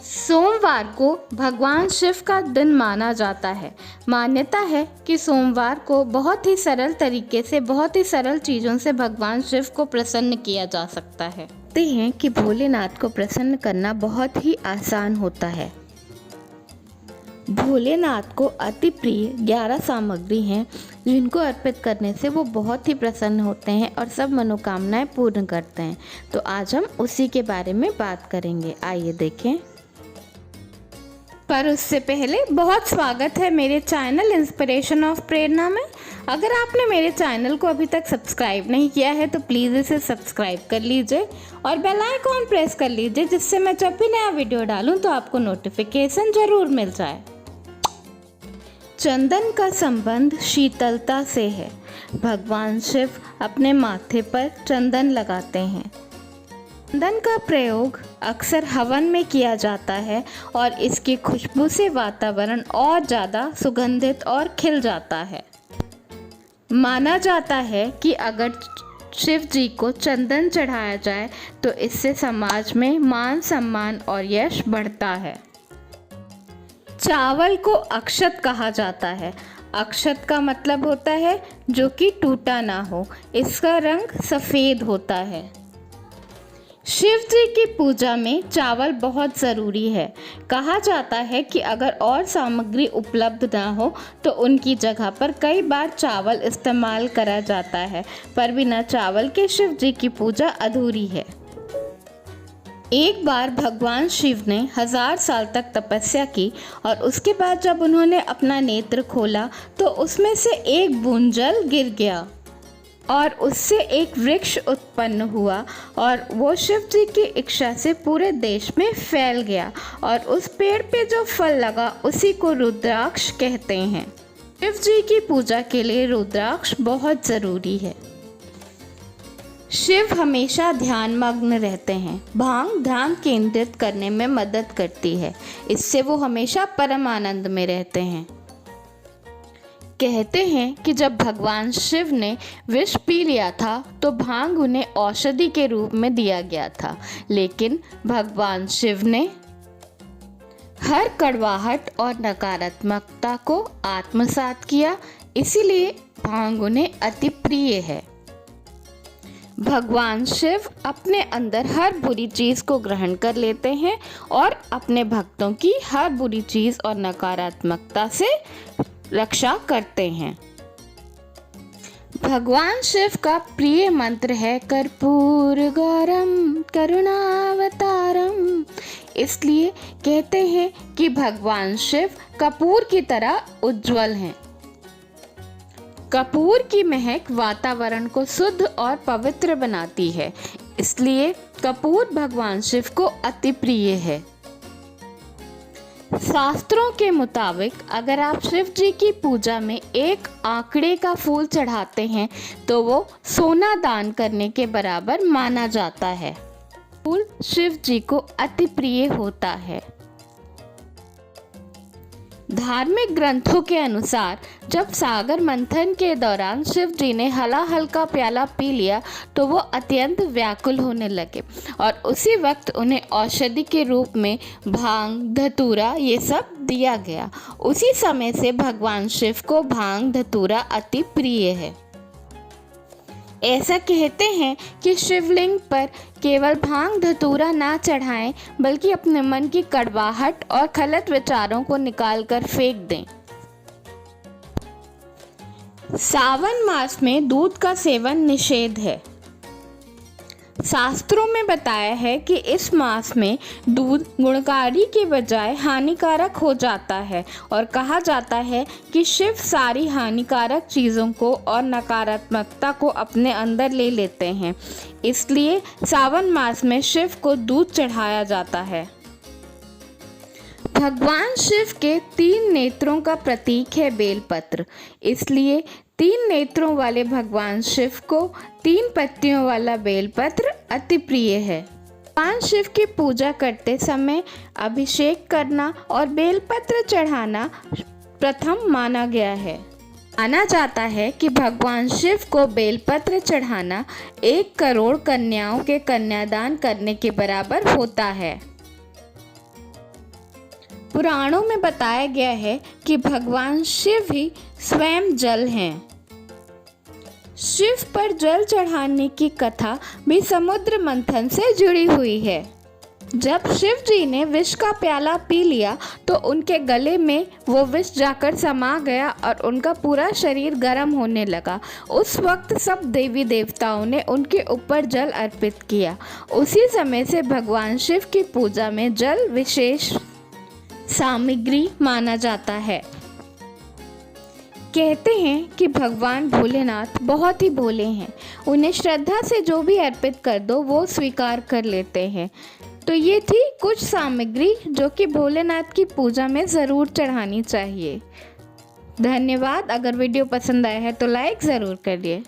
सोमवार को भगवान शिव का दिन माना जाता है। मान्यता है कि सोमवार को बहुत ही सरल तरीके से बहुत ही सरल चीज़ों से भगवान शिव को प्रसन्न किया जा सकता है। कहते हैं कि भोलेनाथ को प्रसन्न करना बहुत ही आसान होता है। भोलेनाथ को अति प्रिय 11 सामग्री हैं जिनको अर्पित करने से वो बहुत ही प्रसन्न होते हैं और सब मनोकामनाएं पूर्ण करते हैं। तो आज हम उसी के बारे में बात करेंगे, आइए देखें। पर उससे पहले बहुत स्वागत है मेरे चैनल इंस्पिरेशन ऑफ प्रेरणा में। अगर आपने मेरे चैनल को अभी तक सब्सक्राइब नहीं किया है तो प्लीज़ इसे सब्सक्राइब कर लीजिए और बेल आइकॉन प्रेस कर लीजिए, जिससे मैं जब भी नया वीडियो डालूं तो आपको नोटिफिकेशन ज़रूर मिल जाए। चंदन का संबंध शीतलता से है। भगवान शिव अपने माथे पर चंदन लगाते हैं। चंदन का प्रयोग अक्सर हवन में किया जाता है और इसकी खुशबू से वातावरण और ज़्यादा सुगंधित और खिल जाता है। माना जाता है कि अगर शिव जी को चंदन चढ़ाया जाए तो इससे समाज में मान सम्मान और यश बढ़ता है। चावल को अक्षत कहा जाता है। अक्षत का मतलब होता है जो कि टूटा ना हो। इसका रंग सफ़ेद होता है। शिव जी की पूजा में चावल बहुत ज़रूरी है। कहा जाता है कि अगर और सामग्री उपलब्ध ना हो तो उनकी जगह पर कई बार चावल इस्तेमाल करा जाता है, पर बिना चावल के शिव जी की पूजा अधूरी है। एक बार भगवान शिव ने 1000 साल तक तपस्या की और उसके बाद जब उन्होंने अपना नेत्र खोला तो उसमें से एक बूंद जल गिर गया और उससे एक वृक्ष उत्पन्न हुआ और वो शिव जी की इच्छा से पूरे देश में फैल गया और उस पेड़ पे जो फल लगा उसी को रुद्राक्ष कहते हैं। शिव जी की पूजा के लिए रुद्राक्ष बहुत ज़रूरी है। शिव हमेशा ध्यान मग्न रहते हैं। भांग ध्यान केंद्रित करने में मदद करती है, इससे वो हमेशा परम आनंद में रहते हैं। कहते हैं कि जब भगवान शिव ने विष पी लिया था तो भांग उन्हें औषधि के रूप में दिया गया था, लेकिन भगवान शिव ने हर कड़वाहट और नकारात्मकता को आत्मसात किया, इसीलिए भांग उन्हें अति प्रिय है। भगवान शिव अपने अंदर हर बुरी चीज़ को ग्रहण कर लेते हैं और अपने भक्तों की हर बुरी चीज़ और नकारात्मकता से रक्षा करते हैं। भगवान शिव का प्रिय मंत्र है कर्पूर गौरम करुणावतारम। इसलिए कहते हैं कि भगवान शिव कपूर की तरह उज्जवल हैं। कपूर की महक वातावरण को शुद्ध और पवित्र बनाती है, इसलिए कपूर भगवान शिव को अति प्रिय है। शास्त्रों के मुताबिक अगर आप शिव जी की पूजा में एक आंकड़े का फूल चढ़ाते हैं तो वो सोना दान करने के बराबर माना जाता है। फूल शिव जी को अति प्रिय होता है। धार्मिक ग्रंथों के अनुसार जब सागर मंथन के दौरान शिव जी ने हलाहल का प्याला पी लिया तो वो अत्यंत व्याकुल होने लगे और उसी वक्त उन्हें औषधि के रूप में भांग धतूरा ये सब दिया गया। उसी समय से भगवान शिव को भांग धतूरा अति प्रिय है। ऐसा कहते हैं कि शिवलिंग पर केवल भांग धतूरा ना चढ़ाएं, बल्कि अपने मन की कड़वाहट और गलत विचारों को निकालकर फेंक दें। सावन मास में दूध का सेवन निषेध है। शास्त्रों में बताया है कि इस मास में दूध गुणकारी के बजाय हानिकारक हो जाता है और कहा जाता है कि शिव सारी हानिकारक चीज़ों को और नकारात्मकता को अपने अंदर ले लेते हैं, इसलिए सावन मास में शिव को दूध चढ़ाया जाता है। भगवान शिव के 3 नेत्रों का प्रतीक है बेलपत्र, इसलिए 3 नेत्रों वाले भगवान शिव को 3 पत्तियों वाला बेलपत्र अति प्रिय है। भगवान शिव की पूजा करते समय अभिषेक करना और बेलपत्र चढ़ाना प्रथम माना गया है। माना जाता है कि भगवान शिव को बेलपत्र चढ़ाना 1 करोड़ कन्याओं के कन्यादान करने के बराबर होता है। पुराणों में बताया गया है कि भगवान शिव ही स्वयं जल हैं। शिव पर जल चढ़ाने की कथा भी समुद्र मंथन से जुड़ी हुई है। जब शिव जी ने विष का प्याला पी लिया तो उनके गले में वो विष जाकर समा गया और उनका पूरा शरीर गर्म होने लगा। उस वक्त सब देवी देवताओं ने उनके ऊपर जल अर्पित किया। उसी समय से भगवान शिव की पूजा में जल विशेष सामग्री माना जाता है। कहते हैं कि भगवान भोलेनाथ बहुत ही भोले हैं। उन्हें श्रद्धा से जो भी अर्पित कर दो वो स्वीकार कर लेते हैं। तो ये थी कुछ सामग्री जो कि भोलेनाथ की पूजा में ज़रूर चढ़ानी चाहिए। धन्यवाद। अगर वीडियो पसंद आया है तो लाइक ज़रूर करिए।